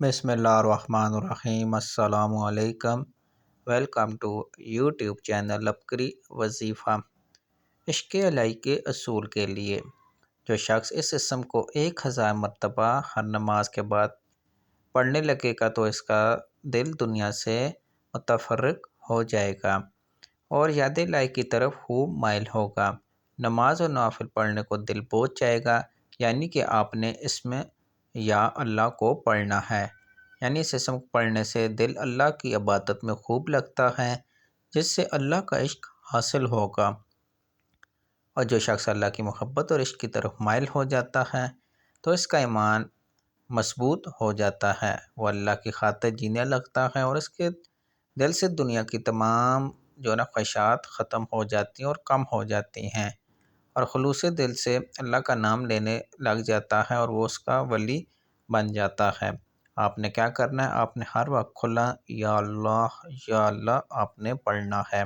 بسم اللہ الرحمن الرحیم۔ السلام علیکم۔ ویلکم ٹو یوٹیوب چینل لبکری وظیفہ۔ عشق الہی کے اصول کے لیے جو شخص اس اسم کو 1000 مرتبہ ہر نماز کے بعد پڑھنے لگے گا تو اس کا دل دنیا سے متفرق ہو جائے گا اور یاد الہی کی طرف خوب مائل ہوگا۔ نماز اور نوافل پڑھنے کو دل بوجھ جائے گا، یعنی کہ آپ نے اس میں یا اللہ کو پڑھنا ہے، یعنی اس اسم کو پڑھنے سے دل اللہ کی عبادت میں خوب لگتا ہے، جس سے اللہ کا عشق حاصل ہوگا۔ اور جو شخص اللہ کی محبت اور عشق کی طرف مائل ہو جاتا ہے تو اس کا ایمان مضبوط ہو جاتا ہے، وہ اللہ کی خاطر جینے لگتا ہے اور اس کے دل سے دنیا کی تمام خواہشات ختم ہو جاتی ہیں اور کم ہو جاتی ہیں، اور خلوص دل سے اللہ کا نام لینے لگ جاتا ہے اور وہ اس کا ولی بن جاتا ہے۔ آپ نے کیا کرنا ہے؟ آپ نے ہر وقت کھلا یا اللہ آپ نے پڑھنا ہے۔